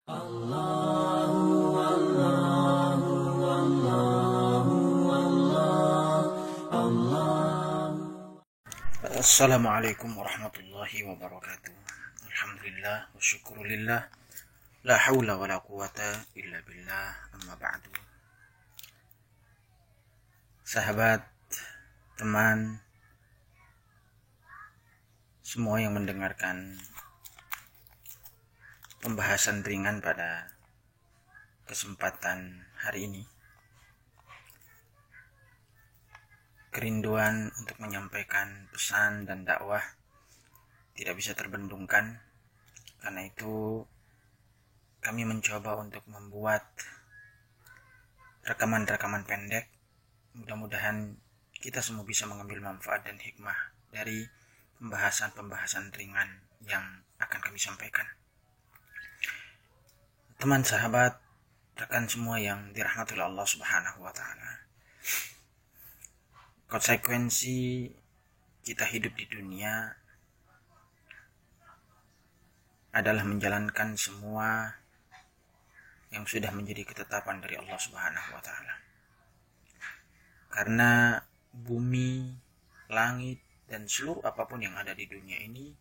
Assalamualaikum warahmatullahi wabarakatuh. Alhamdulillah wa syukurillah. La hawla wa la quwata illa billah. Amma ba'du. Sahabat, teman, semua yang mendengarkan pembahasan ringan pada kesempatan hari ini, kerinduan untuk menyampaikan pesan dan dakwah tidak bisa terbendungkan. Karena itu kami mencoba untuk membuat rekaman-rekaman pendek. Mudah-mudahan kita semua bisa mengambil manfaat dan hikmah dari pembahasan-pembahasan ringan yang akan kami sampaikan. Teman, sahabat, rekan semua yang dirahmati oleh Allah Subhanahu wa taala. Konsekuensi kita hidup di dunia adalah menjalankan semua yang sudah menjadi ketetapan dari Allah Subhanahu wa taala. Karena bumi, langit, dan seluruh apapun yang ada di dunia ini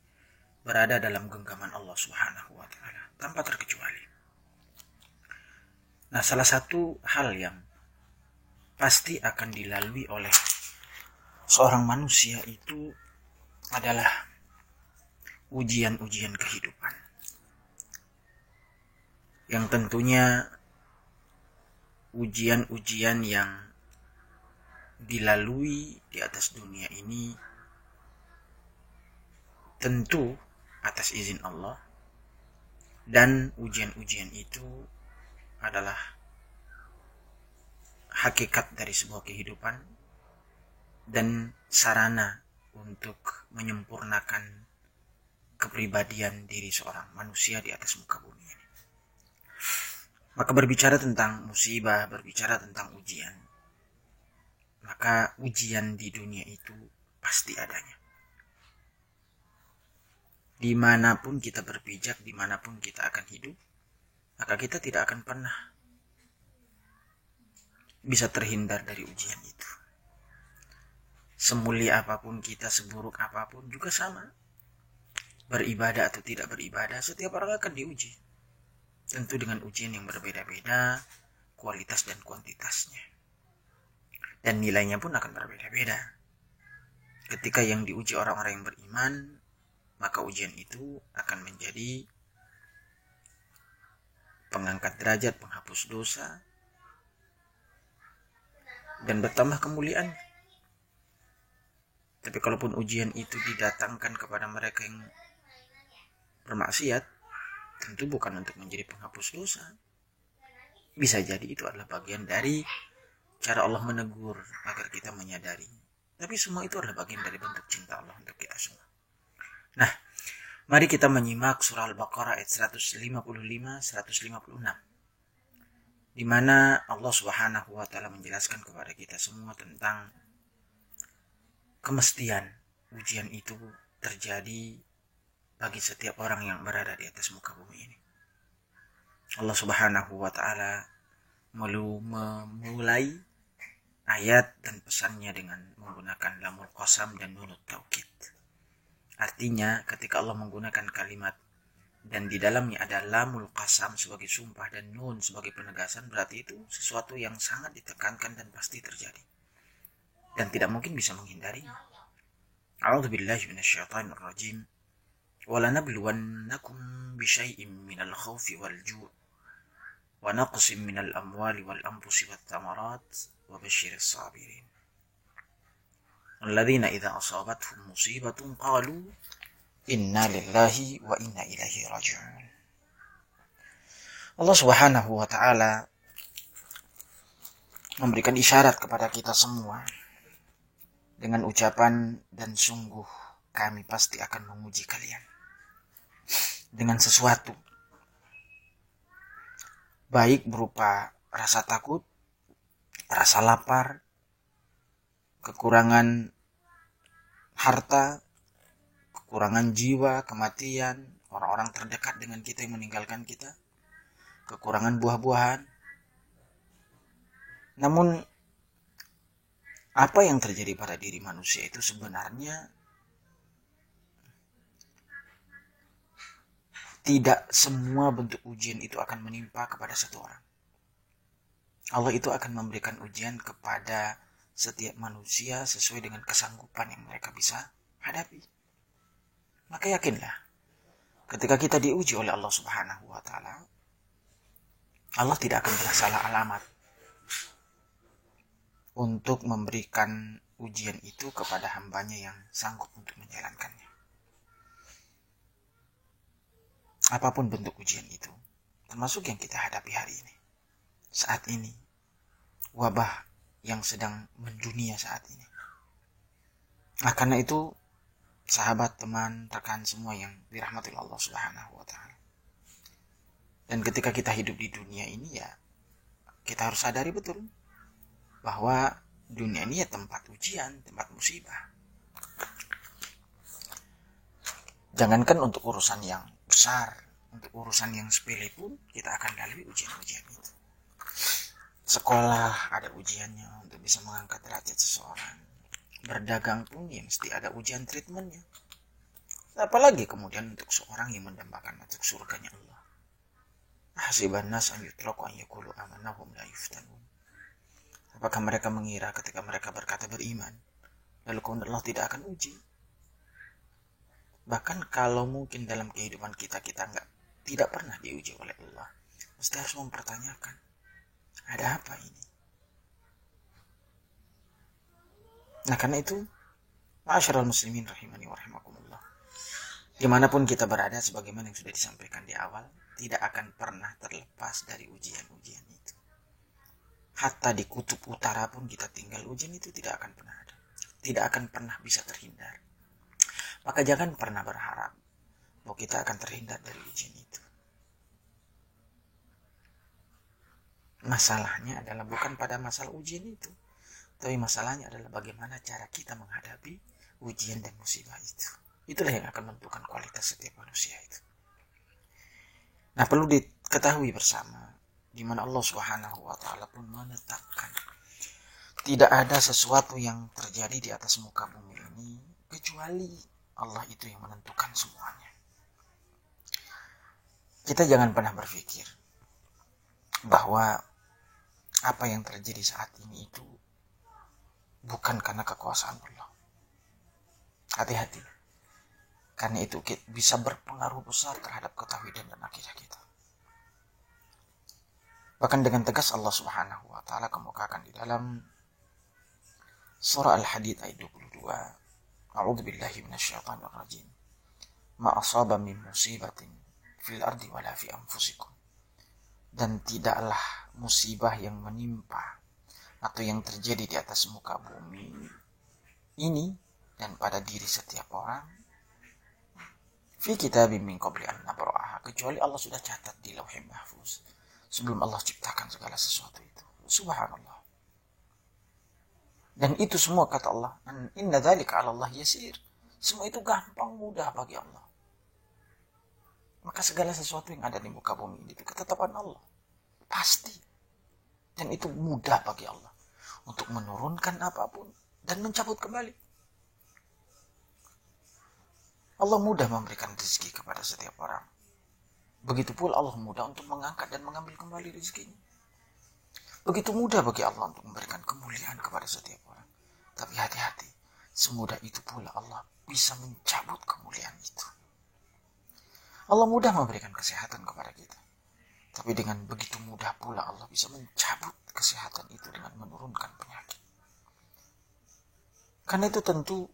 berada dalam genggaman Allah Subhanahu wa taala tanpa terkecuali. Nah, salah satu hal yang pasti akan dilalui oleh seorang manusia itu adalah ujian-ujian kehidupan, yang tentunya ujian-ujian yang dilalui di atas dunia ini tentu atas izin Allah, dan ujian-ujian itu adalah hakikat dari sebuah kehidupan dan sarana untuk menyempurnakan kepribadian diri seorang manusia di atas muka bumi ini. Maka berbicara tentang musibah, berbicara tentang ujian, maka ujian di dunia itu pasti adanya. Dimanapun kita berpijak, dimanapun kita akan hidup, maka kita tidak akan pernah bisa terhindar dari ujian itu. Semulia apapun kita, seburuk apapun juga sama. Beribadah atau tidak beribadah, setiap orang akan diuji. Tentu dengan ujian yang berbeda-beda, kualitas dan kuantitasnya. Dan nilainya pun akan berbeda-beda. Ketika yang diuji orang-orang yang beriman, maka ujian itu akan menjadi pengangkat derajat, penghapus dosa, dan bertambah kemuliaan. Tapi kalaupun ujian itu didatangkan kepada mereka yang bermaksiat, tentu bukan untuk menjadi penghapus dosa. Bisa jadi itu adalah bagian dari cara Allah menegur agar kita menyadari. Tapi semua itu adalah bagian dari bentuk cinta Allah untuk kita semua. Nah, mari kita menyimak surah Al-Baqarah ayat 155-156. Di mana Allah Subhanahu wa taala menjelaskan kepada kita semua tentang kemestian ujian itu terjadi bagi setiap orang yang berada di atas muka bumi ini. Allah Subhanahu wa taala memulai ayat dan pesannya dengan menggunakan lamul qasam dan nunut taukid. Artinya ketika Allah menggunakan kalimat dan di dalamnya ada lamul qasam sebagai sumpah dan nun sebagai penegasan, berarti itu sesuatu yang sangat ditekankan dan pasti terjadi dan tidak mungkin bisa menghindarinya. A'udzubillahi minasyaitonir rajim. وَلَنَبْلُوَنَّكُمْ بِشَيْءٍ مِنَ الْخَوْفِ وَالْجُوعِ وَنَقْصٍ مِنَ الْأَمْوَالِ وَالْأَنْفُسِ وَالثَّمَرَاتِ وَبَشِّرِ الصَّابِرِينَ الَّذِينَ إِذَا أَصَابَتْهُمْ مُصِيبَةٌ قَالُوا إِنَّا لِلَّهِ وَإِنَّا إِلَيْهِ رَاجِعُونَ. Allah Subhanahu wa taala memberikan isyarat kepada kita semua dengan ucapan, dan sungguh kami pasti akan menguji kalian dengan sesuatu, baik berupa rasa takut, rasa lapar, kekurangan harta, kekurangan jiwa, kematian, orang-orang terdekat dengan kita yang meninggalkan kita, kekurangan buah-buahan. Namun apa yang terjadi pada diri manusia itu sebenarnya tidak semua bentuk ujian itu akan menimpa kepada satu orang. Allah itu akan memberikan ujian kepada setiap manusia sesuai dengan kesanggupan yang mereka bisa hadapi. Maka yakinlah, ketika kita diuji oleh Allah Subhanahu wa Ta'ala, Allah tidak akan pernah salah alamat untuk memberikan ujian itu kepada hambanya yang sanggup untuk menjalankannya. Apapun bentuk ujian itu, termasuk yang kita hadapi hari ini, saat ini, wabah yang sedang mendunia saat ini. Nah, karena itu, sahabat, teman, rekan semua yang dirahmati Allah Subhanahu wa Ta'ala, dan ketika kita hidup di dunia ini, ya kita harus sadari betul bahwa dunia ini ya tempat ujian, tempat musibah. Jangankan untuk urusan yang besar, untuk urusan yang sepele pun kita akan lalui ujian-ujian itu. Sekolah ada ujiannya untuk bisa mengangkat derajat seseorang. Berdagang pun ya mesti ada ujian treatmentnya. Apalagi kemudian untuk seorang yang mendambakan masuk surganya Allah. Hasiban nas an yutraku an yaqulu amanna hum la yuftanun. Apakah mereka mengira ketika mereka berkata beriman, lalu kemudian Allah tidak akan uji? Bahkan kalau mungkin dalam kehidupan kita tidak pernah diuji oleh Allah, mesti harus mempertanyakan, ada apa ini? Nah, karena itu, ma'asyiral muslimin rahimani wa rahimakumullah, dimanapun kita berada, sebagaimana yang sudah disampaikan di awal, tidak akan pernah terlepas dari ujian-ujian itu. Hatta di kutub utara pun kita tinggal, ujian itu tidak akan pernah ada, tidak akan pernah bisa terhindar. Maka jangan pernah berharap bahwa kita akan terhindar dari ujian itu. Masalahnya adalah bukan pada masalah ujian itu, tapi masalahnya adalah bagaimana cara kita menghadapi ujian dan musibah itu. Itulah yang akan menentukan kualitas setiap manusia itu. Nah, perlu diketahui bersama, di mana Allah Subhanahu wa Ta'ala pun menetapkan tidak ada sesuatu yang terjadi di atas muka bumi ini kecuali Allah itu yang menentukan semuanya. Kita jangan pernah berpikir bahwa apa yang terjadi saat ini itu bukan karena kekuasaan Allah. Hati-hati. Karena itu bisa berpengaruh besar terhadap ketauhidan dan akidah kita. Bahkan dengan tegas Allah Subhanahu wa Ta'ala kemukakan di dalam surah Al-Hadid ayat 22. A'udzu billahi minasyaitonir rajim. Ma asaba min musibatin fil ardi wala fi anfusikum. Dan tidaklah musibah yang menimpa atau yang terjadi di atas muka bumi ini dan pada diri setiap orang fi kitabim min qabli an nabra'aha, kecuali Allah sudah catat di Lauhul Mahfuz sebelum Allah ciptakan segala sesuatu itu. Subhanallah. Dan itu semua kata Allah, inna dzalika 'ala Allah yasir. Semua itu gampang, mudah bagi Allah. Maka segala sesuatu yang ada di muka bumi ini itu ketetapan Allah. Pasti. Dan itu mudah bagi Allah untuk menurunkan apapun dan mencabut kembali. Allah mudah memberikan rezeki kepada setiap orang. Begitu pula Allah mudah untuk mengangkat dan mengambil kembali rezekinya. Begitu mudah bagi Allah untuk memberikan kemuliaan kepada setiap orang. Tapi hati-hati, semudah itu pula Allah bisa mencabut kemuliaan itu. Allah mudah memberikan kesehatan kepada kita. Tapi dengan begitu mudah pula Allah bisa mencabut kesehatan itu dengan menurunkan penyakit. Karena itu tentu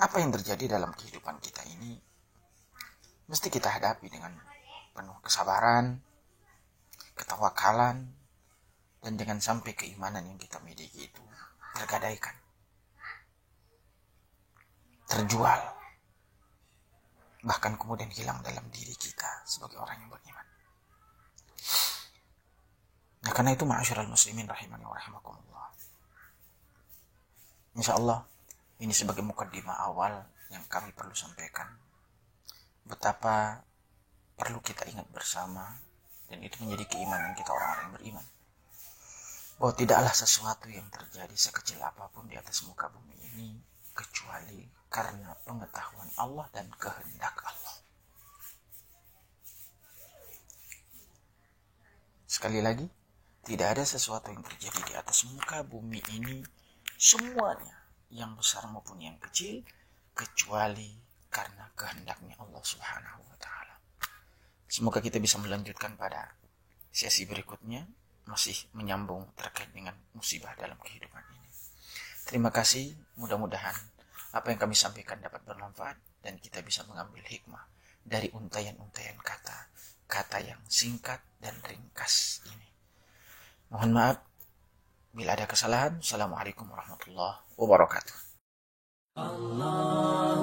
apa yang terjadi dalam kehidupan kita ini mesti kita hadapi dengan penuh kesabaran, ketawakalan, dan jangan sampai keimanan yang kita miliki itu tergadaikan, terjual, bahkan kemudian hilang dalam diri kita sebagai orang yang beriman. Nah, karena itu ma'asyiral muslimin rahimani wa rahimakumullah, insyaallah ini sebagai mukaddimah awal yang kami perlu sampaikan betapa perlu kita ingat bersama Dan itu menjadi keimanan kita orang-orang yang beriman. Bahwa tidaklah sesuatu yang terjadi sekecil apapun di atas muka bumi ini kecuali karena pengetahuan Allah dan kehendak Allah. Sekali lagi, tidak ada sesuatu yang terjadi di atas muka bumi ini, semuanya, yang besar maupun yang kecil, kecuali karena kehendaknya Allah Subhanahu wa Ta'ala. Semoga kita bisa melanjutkan pada sesi berikutnya, masih menyambung terkait dengan musibah dalam kehidupan ini. Terima kasih, mudah-mudahan apa yang kami sampaikan dapat bermanfaat dan kita bisa mengambil hikmah dari untayan-untayan kata yang singkat dan ringkas ini. Mohon maaf bila ada kesalahan. Assalamualaikum warahmatullahi wabarakatuh. Allah